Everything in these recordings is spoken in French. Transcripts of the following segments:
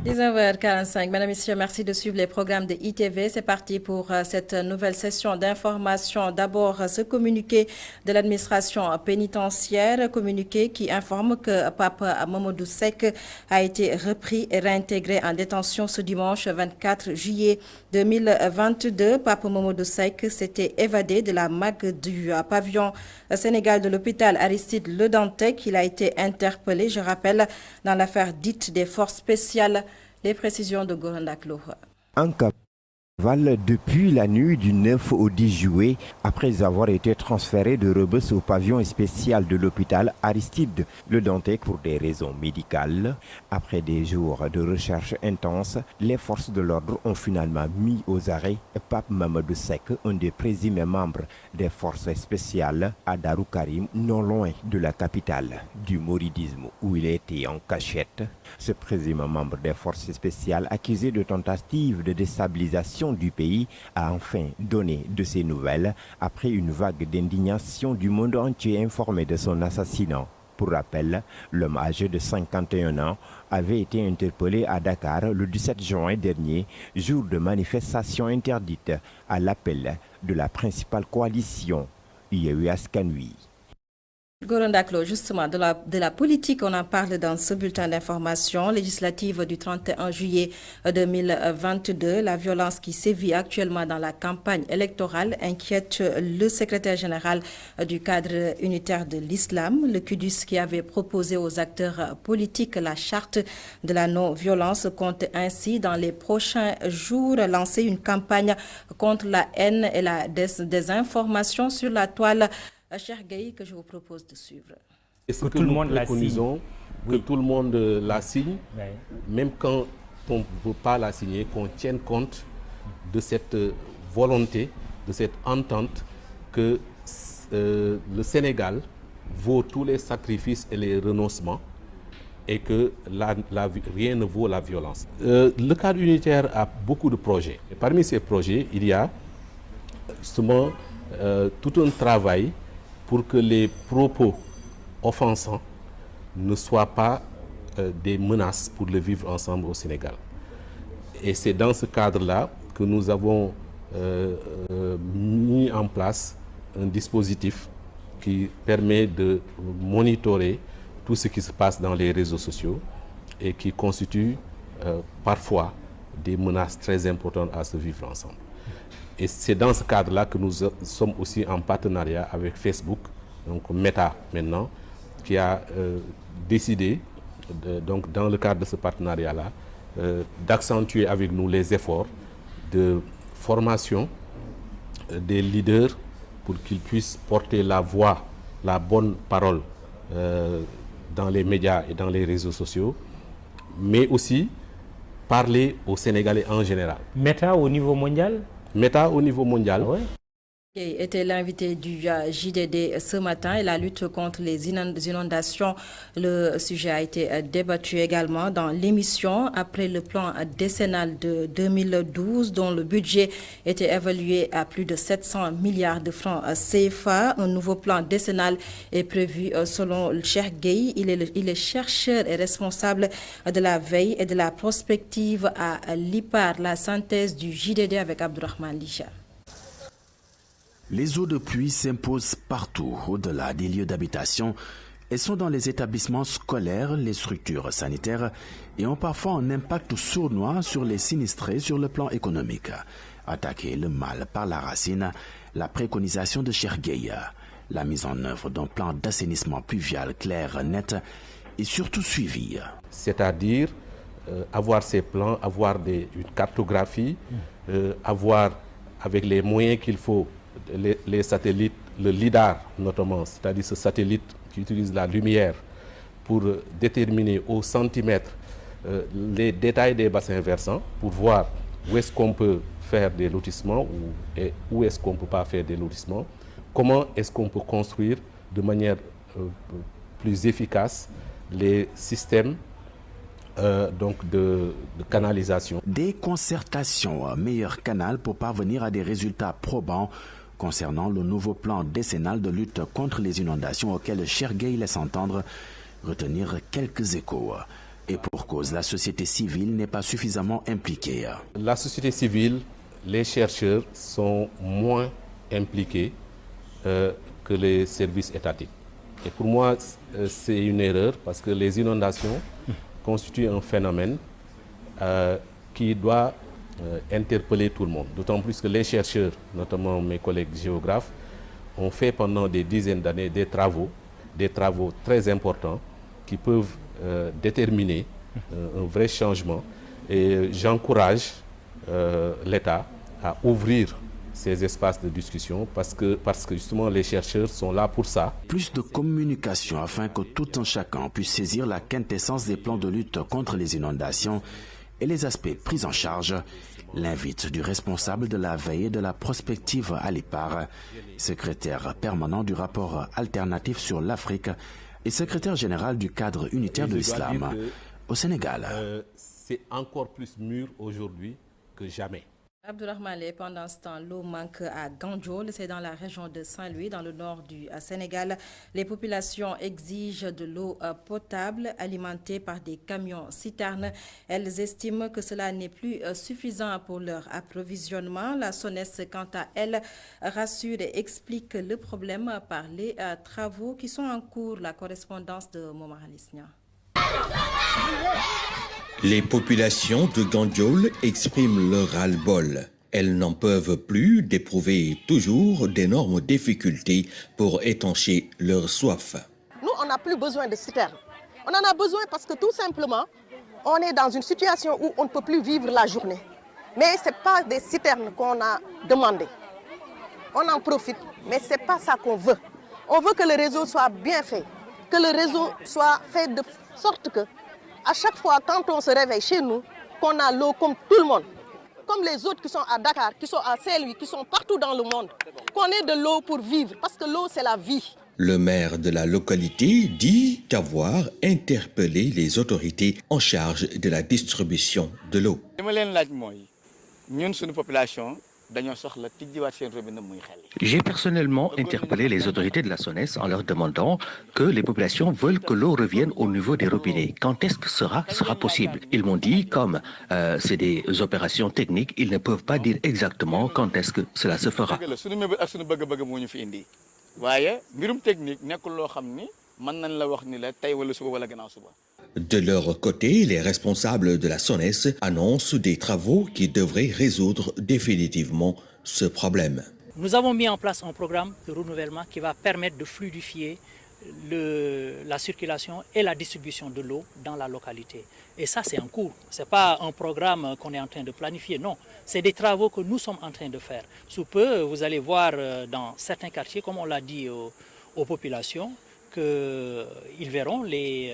19h45. Mesdames et messieurs, merci de suivre les programmes de ITV. C'est parti pour cette nouvelle session d'information. D'abord, ce communiqué de l'administration pénitentiaire, communiqué qui informe que Pape Mamadou Seck a été repris et réintégré en détention ce dimanche 24 juillet 2022. Pape Mamadou Seck s'était évadé de la MAG du pavillon Sénégal de l'hôpital Aristide Le Dantec. Il a été interpellé, je rappelle, dans l'affaire dite des forces spéciales. Les précisions de Gorandak Loha. Un cavale depuis la nuit du 9 au 10 juillet, après avoir été transféré de Rebeuss au pavillon spécial de l'hôpital Aristide Le Dantec pour des raisons médicales. Après des jours de recherche intense, les forces de l'ordre ont finalement mis aux arrêts Pape Mamadou Seck, un des présumés membres des forces spéciales à Darou Karim, non loin de la capitale du mouridisme où il était en cachette. Ce présumé membre des forces spéciales, accusé de tentative de déstabilisation du pays, a enfin donné de ses nouvelles après une vague d'indignation du monde entier informé de son assassinat. Pour rappel, l'homme âgé de 51 ans avait été interpellé à Dakar le 17 juin dernier, jour de manifestation interdite à l'appel de la principale coalition Yewwi Askan Wi. Gorandaklo, justement, de la politique, on en parle dans ce bulletin d'information législative du 31 juillet 2022. La violence qui sévit actuellement dans la campagne électorale inquiète le secrétaire général du cadre unitaire de l'islam, le QDUS, qui avait proposé aux acteurs politiques la charte de la non-violence, compte ainsi dans les prochains jours lancer une campagne contre la haine et la désinformation sur la toile. Cher Gaï, que je vous propose de suivre. Est-ce que tout le monde la signe? Que tout le monde la signe, oui. Même quand on ne veut pas la signer, qu'on tienne compte de cette volonté, de cette entente que le Sénégal vaut tous les sacrifices et les renoncements et que rien ne vaut la violence. Le cadre unitaire a beaucoup de projets. Et parmi ces projets, il y a justement tout un travail pour que les propos offensants ne soient pas des menaces pour le vivre ensemble au Sénégal. Et c'est dans ce cadre-là que nous avons mis en place un dispositif qui permet de monitorer tout ce qui se passe dans les réseaux sociaux et qui constitue parfois des menaces très importantes à se vivre ensemble. Et c'est dans ce cadre-là que nous sommes aussi en partenariat avec Facebook, donc Meta maintenant, qui a décidé, donc dans le cadre de ce partenariat-là, d'accentuer avec nous les efforts de formation des leaders pour qu'ils puissent porter la voix, la bonne parole dans les médias et dans les réseaux sociaux, mais aussi parler aux Sénégalais en général. Meta au niveau mondial? Meta au niveau mondial. Ah ouais. Était l'invité du JDD ce matin et la lutte contre les inondations. Le sujet a été débattu également dans l'émission après le plan décennal de 2012 dont le budget était évalué à plus de 700 milliards de francs CFA. Un nouveau plan décennal est prévu selon le Cheikh Gueye. Il est chercheur et responsable de la veille et de la prospective à l'IPAR. La synthèse du JDD avec Abdourahmane Licha. Les eaux de pluie s'imposent partout, au-delà des lieux d'habitation. Elles sont dans les établissements scolaires, les structures sanitaires et ont parfois un impact sournois sur les sinistrés sur le plan économique. Attaquer le mal par la racine, la préconisation de Cheikh Gueye, la mise en œuvre d'un plan d'assainissement pluvial clair, net et surtout suivi. C'est-à-dire avoir ces plans, avoir une cartographie, avoir avec les moyens qu'il faut, les satellites, le LIDAR notamment, c'est-à-dire ce satellite qui utilise la lumière pour déterminer au centimètre les détails des bassins versants, pour voir où est-ce qu'on peut faire des lotissements et où est-ce qu'on ne peut pas faire des lotissements, comment est-ce qu'on peut construire de manière plus efficace les systèmes donc de canalisation. Des concertations, meilleur canal pour parvenir à des résultats probants concernant le nouveau plan décennal de lutte contre les inondations auquel Cheikh Gueye laisse entendre retenir quelques échos. Et pour cause, la société civile n'est pas suffisamment impliquée. La société civile, les chercheurs sont moins impliqués que les services étatiques. Et pour moi, c'est une erreur parce que les inondations constituent un phénomène qui doit interpeller tout le monde. D'autant plus que les chercheurs, notamment mes collègues géographes, ont fait pendant des dizaines d'années des travaux très importants qui peuvent déterminer un vrai changement. Et j'encourage l'État à ouvrir ces espaces de discussion parce que justement les chercheurs sont là pour ça. Plus de communication afin que tout un chacun puisse saisir la quintessence des plans de lutte contre les inondations et les aspects pris en charge, l'invite du responsable de la veille et de la prospective à l'IPAR, secrétaire permanent du rapport alternatif sur l'Afrique et secrétaire général du cadre unitaire de l'islam au Sénégal. C'est encore plus mûr aujourd'hui que jamais. Abdourahmane, pendant ce temps, l'eau manque à Gandiol, c'est dans la région de Saint-Louis, dans le nord du Sénégal. Les populations exigent de l'eau potable alimentée par des camions citernes. Elles estiment que cela n'est plus suffisant pour leur approvisionnement. La SONES, quant à elle, rassure et explique le problème par les travaux qui sont en cours. La correspondance de Momar Alisnia. Les populations de Gandiol expriment leur ras-le-bol. Elles n'en peuvent plus d'éprouver toujours d'énormes difficultés pour étancher leur soif. Nous, on n'a plus besoin de citernes. On en a besoin parce que tout simplement, on est dans une situation où on ne peut plus vivre la journée. Mais ce n'est pas des citernes qu'on a demandé. On en profite, mais ce n'est pas ça qu'on veut. On veut que le réseau soit bien fait, que le réseau soit fait de sorte que à chaque fois, quand on se réveille chez nous, qu'on a l'eau comme tout le monde, comme les autres qui sont à Dakar, qui sont à Saint-Louis, qui sont partout dans le monde, qu'on ait de l'eau pour vivre, parce que l'eau, c'est la vie. Le maire de la localité dit avoir interpellé les autorités en charge de la distribution de l'eau. J'ai personnellement interpellé les autorités de la SONES en leur demandant que les populations veulent que l'eau revienne au niveau des robinets. Quand est-ce que sera possible? Ils m'ont dit, comme c'est des opérations techniques, ils ne peuvent pas dire exactement quand est-ce que cela se fera. De leur côté, les responsables de la SONES annoncent des travaux qui devraient résoudre définitivement ce problème. Nous avons mis en place un programme de renouvellement qui va permettre de fluidifier la circulation et la distribution de l'eau dans la localité. Et ça, c'est en cours. Ce n'est pas un programme qu'on est en train de planifier, non. C'est des travaux que nous sommes en train de faire. Sous peu, vous allez voir dans certains quartiers, comme on l'a dit aux populations, qu'ils verront les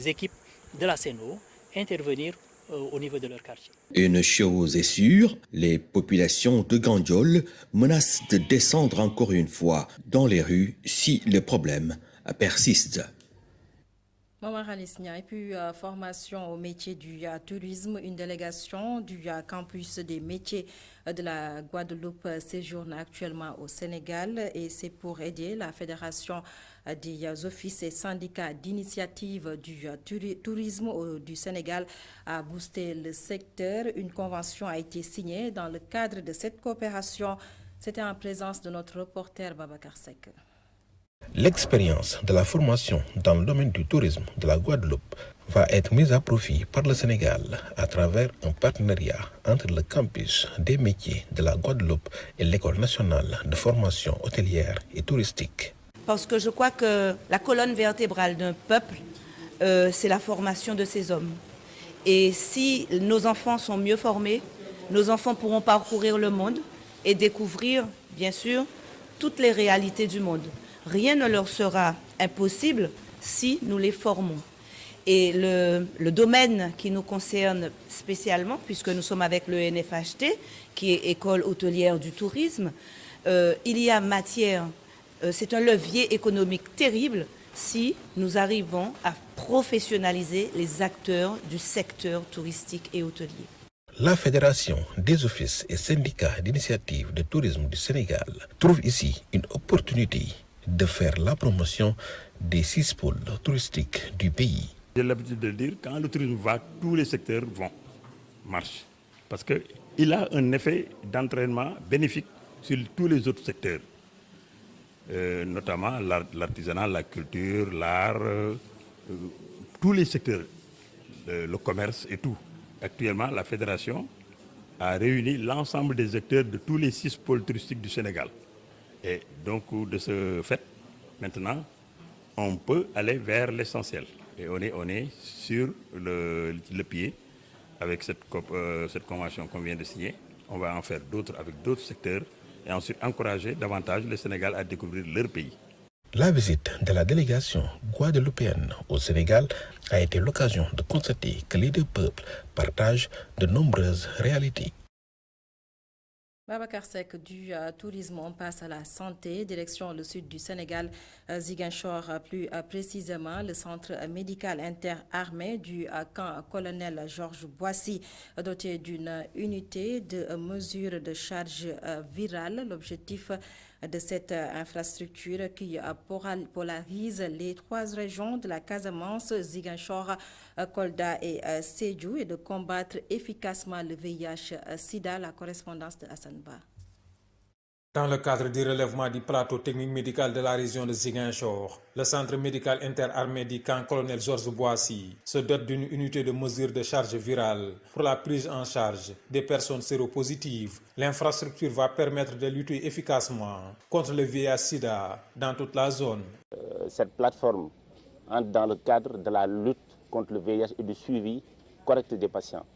équipes de la CNO intervenir au niveau de leur quartier. Une chose est sûre, les populations de Gandiol menacent de descendre encore une fois dans les rues si le problème persiste. Momar Alisnia, et puis formation au métier du tourisme, une délégation du campus des métiers de la Guadeloupe séjourne actuellement au Sénégal et c'est pour aider la Fédération des offices et syndicats d'initiative du tourisme du Sénégal à booster le secteur. Une convention a été signée dans le cadre de cette coopération. C'était en présence de notre reporter Babacar Seck. L'expérience de la formation dans le domaine du tourisme de la Guadeloupe va être mise à profit par le Sénégal à travers un partenariat entre le campus des métiers de la Guadeloupe et l'École nationale de formation hôtelière et touristique. Parce que je crois que la colonne vertébrale d'un peuple, c'est la formation de ses hommes. Et si nos enfants sont mieux formés, nos enfants pourront parcourir le monde et découvrir, bien sûr, toutes les réalités du monde. Rien ne leur sera impossible si nous les formons. Et le domaine qui nous concerne spécialement, puisque nous sommes avec le NFHT, qui est École hôtelière du tourisme, il y a matière, c'est un levier économique terrible si nous arrivons à professionnaliser les acteurs du secteur touristique et hôtelier. La Fédération des offices et syndicats d'initiative de tourisme du Sénégal trouve ici une opportunité de faire la promotion des 6 pôles touristiques du pays. J'ai l'habitude de le dire, quand le tourisme va, tous les secteurs marchent. Parce qu'il a un effet d'entraînement bénéfique sur tous les autres secteurs. Notamment l'artisanat, la culture, l'art, tous les secteurs, le commerce et tout. Actuellement, la fédération a réuni l'ensemble des acteurs de tous les 6 pôles touristiques du Sénégal. Et donc, de ce fait, maintenant, on peut aller vers l'essentiel. Et on est sur le pied avec cette convention qu'on vient de signer. On va en faire d'autres avec d'autres secteurs et ensuite encourager davantage le Sénégal à découvrir leur pays. La visite de la délégation guadeloupéenne au Sénégal a été l'occasion de constater que les deux peuples partagent de nombreuses réalités. Babacar Seck, du tourisme, on passe à la santé. Direction le sud du Sénégal, Ziguinchor, plus précisément, le centre médical interarmé du camp colonel Georges Boissy, doté d'une unité de mesure de charge virale. L'objectif de cette infrastructure qui polarise les 3 régions de la Casamance, Ziguinchor, Kolda et Sédhiou, et de combattre efficacement le VIH-Sida. La correspondance de Hassan Ba. Dans le cadre du relèvement du plateau technique médical de la région de Ziguinchor, le centre médical interarmé du camp colonel Georges Boissy se dote d'une unité de mesure de charge virale pour la prise en charge des personnes séropositives. L'infrastructure va permettre de lutter efficacement contre le VIH-Sida dans toute la zone. Cette plateforme entre dans le cadre de la lutte contre le VIH et du suivi correct des patients.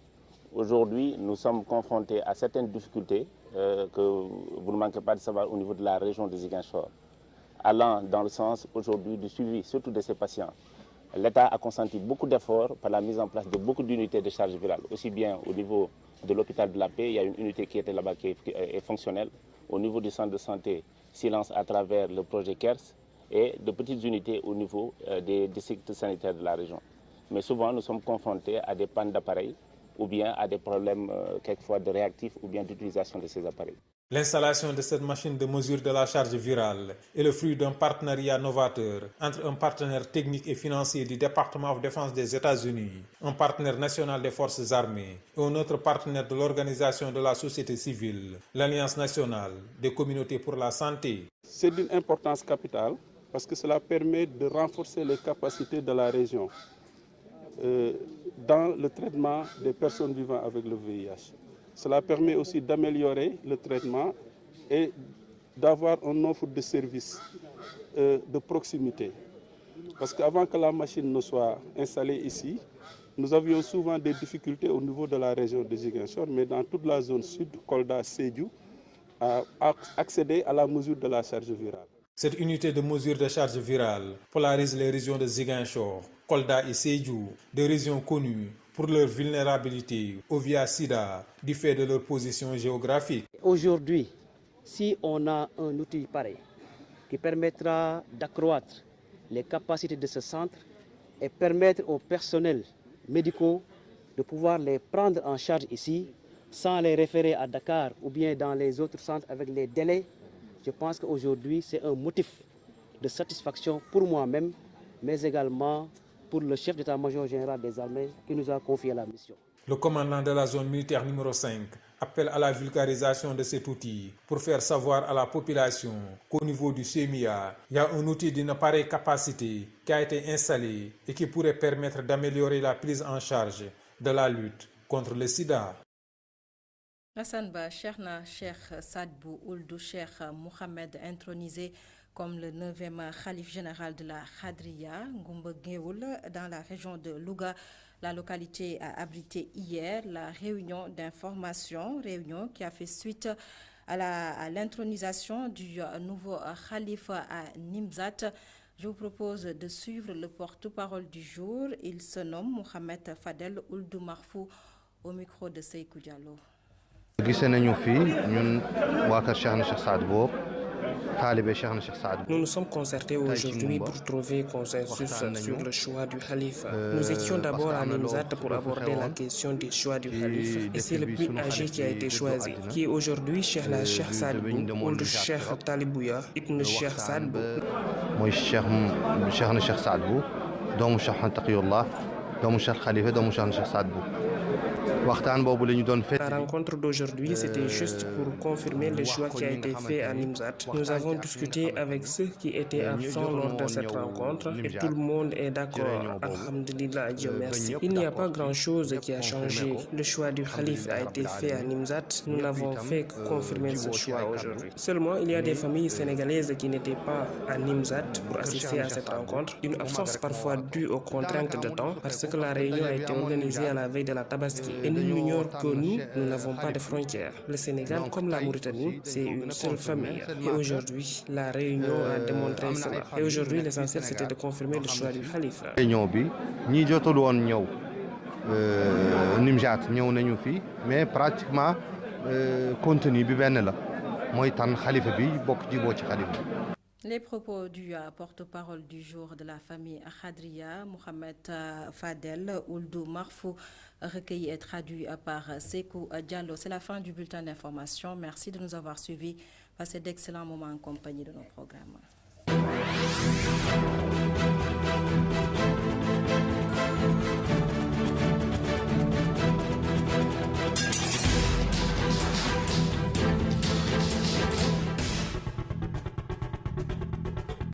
Aujourd'hui, nous sommes confrontés à certaines difficultés que vous ne manquez pas de savoir au niveau de la région de Ziguinchor, allant dans le sens aujourd'hui du suivi, surtout de ces patients. L'État a consenti beaucoup d'efforts par la mise en place de beaucoup d'unités de charge virale, aussi bien au niveau de l'hôpital de la Paix, il y a une unité qui était là-bas qui est fonctionnelle, au niveau du centre de santé Silence à travers le projet KERS, et de petites unités au niveau des districts sanitaires de la région. Mais souvent, nous sommes confrontés à des pannes d'appareils, ou bien à des problèmes quelquefois de réactifs ou bien d'utilisation de ces appareils. L'installation de cette machine de mesure de la charge virale est le fruit d'un partenariat novateur entre un partenaire technique et financier du département de défense des États-Unis, un partenaire national des forces armées et un autre partenaire de l'organisation de la société civile, l'Alliance nationale des communautés pour la santé. C'est d'une importance capitale parce que cela permet de renforcer les capacités de la région dans le traitement des personnes vivant avec le VIH. Cela permet aussi d'améliorer le traitement et d'avoir une offre de services de proximité. Parce qu'avant que la machine ne soit installée ici, nous avions souvent des difficultés au niveau de la région de Ziguinchor, mais dans toute la zone sud, Kolda, Sédhiou, à accéder à la mesure de la charge virale. Cette unité de mesure de charge virale polarise les régions de Ziguinchor, Kolda et Sédhiou, des régions connues pour leur vulnérabilité au VIH-Sida du fait de leur position géographique. Aujourd'hui, si on a un outil pareil qui permettra d'accroître les capacités de ce centre et permettre aux personnels médicaux de pouvoir les prendre en charge ici sans les référer à Dakar ou bien dans les autres centres avec les délais, je pense qu'aujourd'hui c'est un motif de satisfaction pour moi-même, mais également pour le chef d'état-major général des armées qui nous a confié la mission. Le commandant de la zone militaire numéro 5 appelle à la vulgarisation de cet outil pour faire savoir à la population qu'au niveau du CEMIA, il y a un outil d'une pareille capacité qui a été installé et qui pourrait permettre d'améliorer la prise en charge de la lutte contre le sida. Hassan Ba, Cheikh Sadbou Ould Cheikh Mohamed, intronisé comme le 9e khalife général de la Khadriya, Ngoumba Géoul, dans la région de Louga. La localité a abrité hier la réunion d'information, réunion qui a fait suite à l'intronisation du nouveau khalife à Nimzat. Je vous propose de suivre le porte-parole du jour. Il se nomme Mohamed Fadel Ould Marfou, au micro de Seykou Diallo. Nous nous sommes concertés aujourd'hui pour trouver consensus sur le choix du khalife. Nous étions d'abord à Nimzat pour aborder la question du choix du khalife. Et c'est le plus âgé qui a été choisi, qui est aujourd'hui Cheikh Sadbou Ould Cheikh Talibouya Ibn Cheikh Sadbou. doomu Cheikh Anta Taqiyullah doomu Cheikh Khalifa doomu Cheikh Saad Bou waxtaan boobu la ñu doon fait. La rencontre d'aujourd'hui, c'était juste pour confirmer le choix qui a été fait à Nimzat. Nous avons discuté avec ceux qui étaient absents lors de cette rencontre et tout le monde est d'accord. Alhamdulillah, Dieu merci. Il n'y a pas grand-chose qui a changé. Le choix du Khalif a été fait à Nimzat. Nous n'avons fait que confirmer ce choix aujourd'hui. Seulement, il y a des familles sénégalaises qui n'étaient pas à Nimzat pour assister à cette rencontre. Une absence parfois due aux contraintes de temps parce que la réunion a été organisée à la veille de la Tabaski. Et nous ignorons que nous n'avons pas de frontières. Le Sénégal, comme la Mauritanie, c'est une seule famille. Et aujourd'hui, la réunion a démontré cela. Et aujourd'hui, l'essentiel, c'était de confirmer le choix du Khalife. Réunion bi ñi jotul woon ñëw Nimzat ñëw nañu fi mais pratiquement contenu bi benn la mooy tànn xalifa bi bokk jiboo ci xalifa. Les propos du porte-parole du jour de la famille Khadria, Mohamed Fadel Ould Marfou, recueilli et traduit par Sekou Diallo. C'est la fin du bulletin d'information. Merci de nous avoir suivis. Passez d'excellents moments en compagnie de nos programmes.